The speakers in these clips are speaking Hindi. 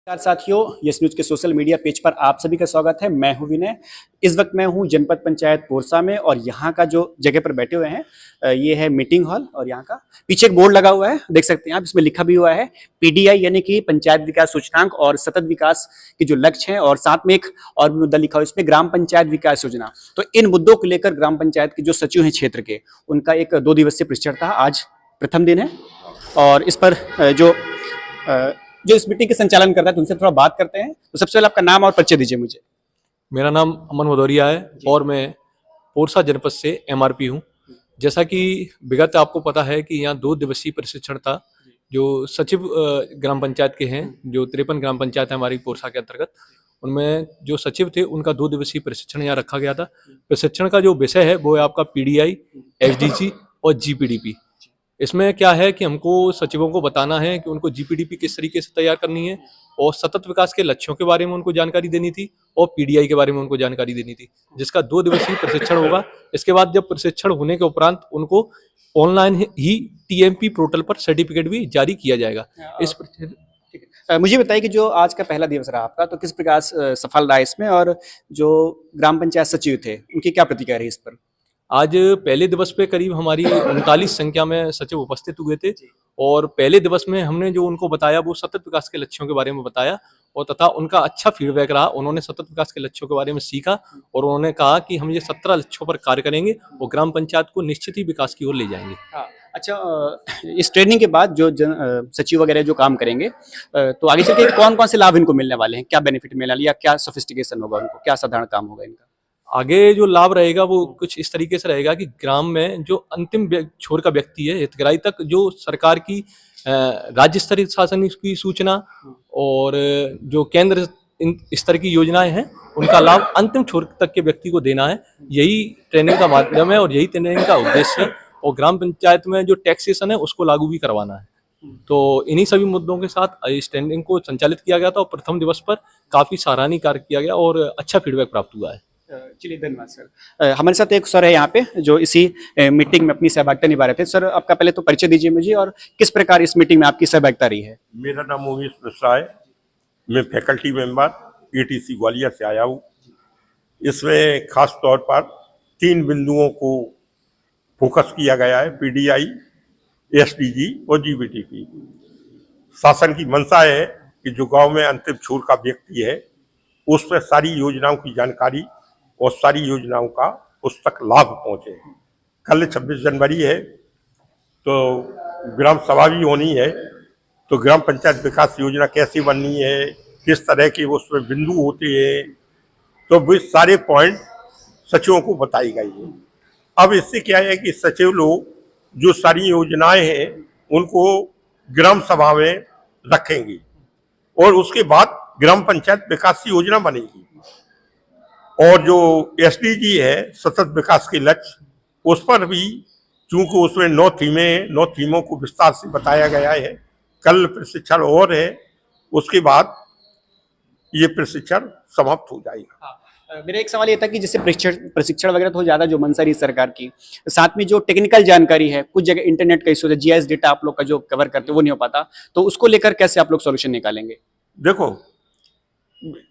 नमस्कार साथियों, यस न्यूज के सोशल मीडिया पेज पर आप सभी का स्वागत है। मैं हूं विनय। इस वक्त मैं हूं जनपद पंचायत पोरसा में और यहां का जो जगह पर बैठे हुए हैं ये है मीटिंग हॉल। और यहां का पीछे एक बोर्ड लगा हुआ है, देख सकते हैं आप। इसमें लिखा भी हुआ है पीडीआई यानी कि पंचायत विकास सूचकांक और सतत विकास के जो लक्ष्य हैं, और साथ में एक और मुद्दा लिखा हुआ है इसमें ग्राम पंचायत विकास योजना। तो इन मुद्दों को लेकर ग्राम पंचायत के जो सचिव हैं क्षेत्र के, उनका एक 2 दिवसीय प्रशिक्षण था। आज प्रथम दिन है और इस पर जो इस मीटिंग के संचालन कर रहा है उनसे थोड़ा बात करते हैं। तो सबसे पहले आपका नाम और परिचय दीजिए मुझे। मेरा नाम अमन भदौरिया है और मैं पोरसा जनपद से एमआरपी हूँ। जैसा कि विगत आपको पता है कि यहाँ 2 दिवसीय प्रशिक्षण था जो सचिव ग्राम पंचायत के हैं, जो 53 ग्राम पंचायत है हमारी पोरसा के अंतर्गत। उनमें जो सचिव थे उनका 2 दिवसीय प्रशिक्षण यहाँ रखा गया था। प्रशिक्षण का जो विषय है वो है आपका पीडीआई, एसडीजी और जीपीडीपी। इसमें क्या है कि हमको सचिवों को बताना है कि उनको जीपीडीपी किस तरीके से तैयार करनी है और सतत विकास के लक्ष्यों के बारे में उनको जानकारी देनी थी और पीडीआई के बारे में उनको जानकारी देनी थी, जिसका 2 दिवसीय प्रशिक्षण होगा। इसके बाद जब प्रशिक्षण होने के उपरांत उनको ऑनलाइन ही टीएमपी पोर्टल पर सर्टिफिकेट भी जारी किया जाएगा। मुझे बताइए कि जो आज का पहला दिवस रहा आपका, तो किस प्रकार सफल रहा इसमें, और जो ग्राम पंचायत सचिव थे उनकी क्या प्रतिक्रिया रही इस पर? आज पहले दिवस पे करीब हमारी 39 संख्या में सचिव उपस्थित हुए थे और पहले दिवस में हमने जो उनको बताया वो सतत विकास के लक्ष्यों के बारे में बताया और तथा उनका अच्छा फीडबैक रहा। उन्होंने सतत विकास के लक्ष्यों के बारे में सीखा और उन्होंने कहा कि हम ये 17 लक्ष्यों पर कार्य करेंगे और ग्राम पंचायत को निश्चित ही विकास की ओर ले जाएंगे। अच्छा, इस ट्रेनिंग के बाद जो सचिव वगैरह जो काम करेंगे, तो आगे चल के कौन कौन से लाभ इनको मिलने वाले हैं? क्या बेनिफिट मिलने वाले, या क्या सोफिस्टिकेशन होगा उनको, क्या साधारण काम होगा इनका? आगे जो लाभ रहेगा वो कुछ इस तरीके से रहेगा कि ग्राम में जो अंतिम छोर का व्यक्ति है, हितग्राही तक, जो सरकार की राज्य स्तरीय शासन की सूचना और जो केंद्र स्तर की योजनाएं हैं उनका लाभ अंतिम छोर तक के व्यक्ति को देना है। यही ट्रेनिंग का माध्यम है और यही ट्रेनिंग का उद्देश्य है। और ग्राम पंचायत में जो टैक्सेशन है उसको लागू भी करवाना है। तो इन्हीं सभी मुद्दों के साथ इस ट्रेनिंग को संचालित किया गया था और प्रथम दिवस पर काफी सराहनीय कार्य किया गया और अच्छा फीडबैक प्राप्त हुआ है। चलिए, धन्यवाद सर। हमारे साथ एक सर है यहाँ पे जो इसी मीटिंग में अपनी सहभागिता निभा रहे थे। सर, आपका पहले तो परिचय दीजिए मुझे और किस प्रकार इस मीटिंग में आपकी सहभागिता रही है? मेरा नाम मोहित मिश्रा है। मैं फैकल्टी मेंबर एटीसी ग्वालियर से आया हूँ। इसमें खास तौर पर 3 बिंदुओं को फोकस किया गया है, पीडीआई, एसडीजी और जीपीडीपी। शासन की मंशा है कि जो गांव में अंतिम छोर का व्यक्ति है उस पर सारी योजनाओं की जानकारी और सारी योजनाओं का उस तक लाभ पहुंचे। कल 26 जनवरी है तो ग्राम सभा भी होनी है। तो ग्राम पंचायत विकास योजना कैसे बननी है, किस तरह के उसमें बिंदु होते हैं, तो वो सारे पॉइंट सचिवों को बताई गई है। अब इससे क्या है कि सचिव लोग जो सारी योजनाएं हैं उनको ग्राम सभा में रखेंगे और उसके बाद ग्राम पंचायत विकास की योजना बनेगी। और जो एसडीजी है, सतत विकास के लक्ष्य, उस पर भी चूंकि उसमें 9 थीमों को विस्तार से बताया गया है। कल प्रशिक्षण और है, उसके बाद ये प्रशिक्षण समाप्त हो जाएगा। मेरा एक सवाल ये था कि जैसे प्रशिक्षण वगैरह तो ज्यादा जो मंशा रही सरकार की, साथ में जो टेक्निकल जानकारी है, कुछ जगह इंटरनेट का इशू है, जीआईएस डेटा आप लोग का जो कवर करते हो वो नहीं हो पाता, तो उसको लेकर कैसे आप लोग सोल्यूशन निकालेंगे? देखो,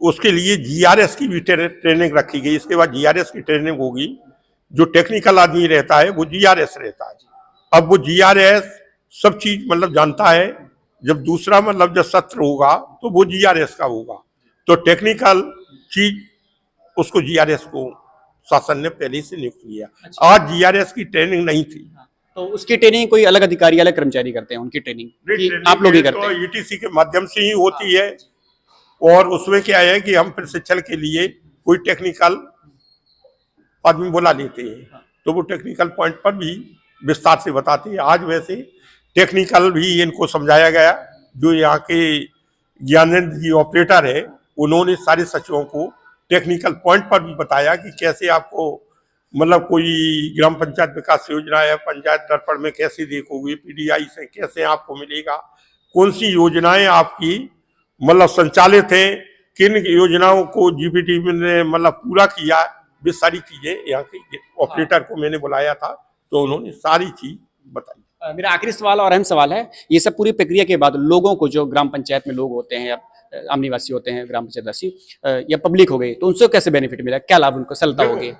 उसके लिए जीआरएस की भी ट्रेनिंग रखी गई। इसके बाद जीआरएस की ट्रेनिंग होगी। जो टेक्निकल आदमी रहता है वो जीआरएस रहता है। अब वो जीआरएस सब चीज मतलब जानता है। जब दूसरा मतलब जब सत्र होगा तो वो जीआरएस का होगा। तो टेक्निकल चीज उसको जीआरएस को शासन ने पहले से नियुक्त किया। आज जीआरएस की ट्रेनिंग नहीं थी। तो उसकी ट्रेनिंग कोई अलग अधिकारी, अलग कर्मचारी करते हैं? उनकी ट्रेनिंग आप लोग ही करते हैं? ईटीसी के माध्यम से ही होती है। और उसमें क्या है कि हम प्रशिक्षण के लिए कोई टेक्निकल आदमी बुला लेते हैं तो वो टेक्निकल पॉइंट पर भी विस्तार से बताते हैं। आज वैसे टेक्निकल भी इनको समझाया गया। जो यहाँ के ज्ञानेंद्र जी ऑपरेटर है, उन्होंने सारे सचिवों को टेक्निकल पॉइंट पर भी बताया कि कैसे आपको मतलब कोई ग्राम पंचायत विकास योजना है, पंचायत दर्पण में कैसे देखोगे, पीडीआई से कैसे आपको मिलेगा, कौन सी योजनाएं आपकी मतलब संचालित है, किन योजनाओं को जीपीडीपी ने मतलब पूरा किया। वे सारी चीजें यहाँ के ऑपरेटर को मैंने बुलाया था तो उन्होंने सारी चीज बताई। मेरा आखिरी सवाल और अहम सवाल है, ये सब पूरी प्रक्रिया के बाद लोगों को, जो ग्राम पंचायत में लोग होते हैं, आम निवासी होते हैं, ग्राम पंचायत वासी या पब्लिक हो गई, तो उनसे कैसे बेनिफिट मिला, क्या लाभ उनको सरलता होगी?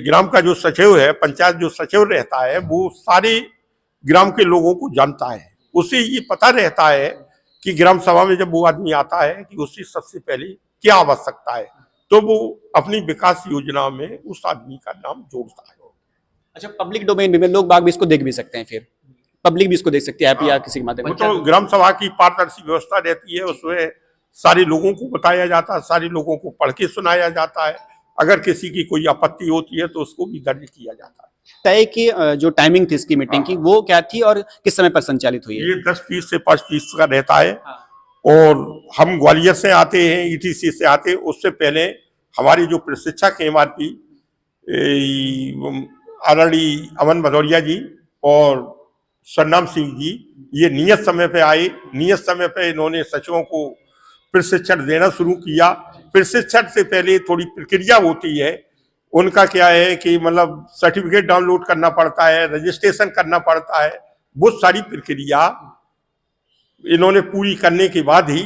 ग्राम का जो सचिव है, पंचायत जो सचिव रहता है, वो सारे ग्राम के लोगों को जानता है। उसे ये पता रहता है कि ग्राम सभा में जब वो आदमी आता है कि उसकी सबसे पहले क्या आवश्यकता है, तो वो अपनी विकास योजना में उस आदमी का नाम जोड़ता है। अच्छा, पब्लिक डोमेन में लोग बाग भी इसको देख भी सकते हैं, फिर पब्लिक भी इसको देख सकती है ऐप या किसी के माध्यम वो से? तो ग्राम सभा की पारदर्शी व्यवस्था रहती है, उसमें सारे लोगों को बताया जाता है, सारे लोगों को पढ़ के सुनाया जाता है। अगर किसी की कोई आपत्ति होती है तो उसको भी दर्ज किया जाता है। तय की जो टाइमिंग थी इसकी मीटिंग की, वो क्या थी और किस समय पर संचालित हुई है? ये 10:30 से 5:30 का रहता है। और हम ग्वालियर से आते हैं, ईटीसी से आते हैं, उससे पहले हमारे जो प्रशिक्षक हैं एमआरपी आदरणीय अमन भदौरिया जी और सरनाम सिंह जी, ये नियत समय पे आए। नियत समय पे इन्होंने सचिवों को प्रशिक्षण देना शुरू किया। प्रशिक्षण से पहले थोड़ी प्रक्रिया होती है, उनका क्या है कि मतलब सर्टिफिकेट डाउनलोड करना पड़ता है, रजिस्ट्रेशन करना पड़ता है। वो सारी प्रक्रिया इन्होंने पूरी करने के बाद ही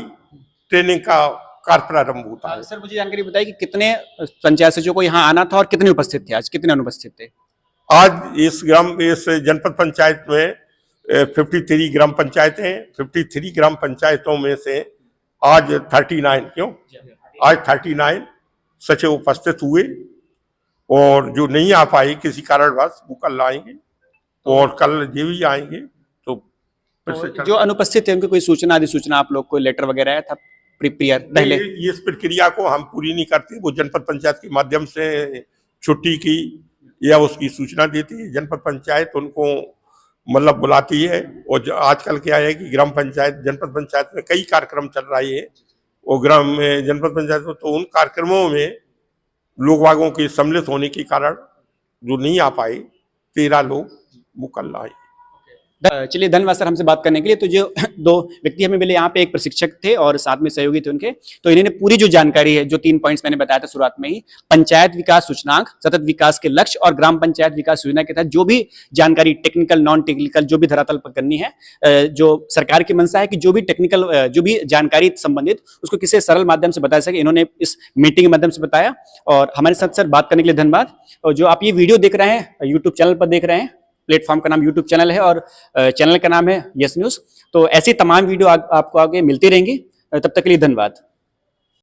ट्रेनिंग का कार्य प्रारंभ होता है। सर, मुझे जानकारी बताइए कि कितने पंचायत सचिवों को यहाँ आना था और कितने उपस्थित थे, आज कितने अनुपस्थित थे? आज इस जनपद पंचायत में 53 ग्राम पंचायतें हैं। 53 ग्राम पंचायतों में से आज 39 सचिव उपस्थित हुए, और जो नहीं आ पाए किसी कारणवश वो कल आएंगे, और कल ये भी आएंगे। तो जो अनुपस्थित थे उनकी कोई सूचना, अधिसूचना आप लोग को लेटर वगैरह आया था प्रिपेयर पहले? इस प्रक्रिया को हम पूरी नहीं करते, वो जनपद पंचायत के माध्यम से छुट्टी की या उसकी सूचना देती है। जनपद पंचायत उनको मतलब बुलाती है। और आजकल क्या है कि ग्राम पंचायत, जनपद पंचायत में कई कार्यक्रम चल रहे हैं, और ग्राम में जनपद पंचायत में तो उन कार्यक्रमों में लोग बागों के सम्मिलित होने के कारण जो नहीं आ पाए 13 लोग वो कल आए। चलिए, धन्यवाद सर हमसे बात करने के लिए। तो जो दो व्यक्ति हमें मिले यहाँ पे, एक प्रशिक्षक थे और साथ में सहयोगी थे उनके, तो इन्होंने पूरी जो जानकारी है, जो 3 पॉइंट्स मैंने बताया था शुरुआत में ही, पंचायत विकास सूचकांक, सतत विकास के लक्ष्य और ग्राम पंचायत विकास योजना के तहत जो भी जानकारी टेक्निकल, नॉन टेक्निकल, जो भी धरातल पर करनी है, जो सरकार की मंशा है कि जो भी टेक्निकल, जो भी जानकारी संबंधित, उसको किसी सरल माध्यम से बता सके, इन्होंने इस मीटिंग के माध्यम से बताया। और हमारे साथ सर बात करने के लिए धन्यवाद। और जो आप ये वीडियो देख रहे हैं, यूट्यूब चैनल पर देख रहे हैं, प्लेटफॉर्म का नाम यूट्यूब चैनल है और चैनल का नाम है यस न्यूज। तो ऐसी तमाम वीडियो आपको आगे मिलती रहेंगी। तब तक के लिए धन्यवाद।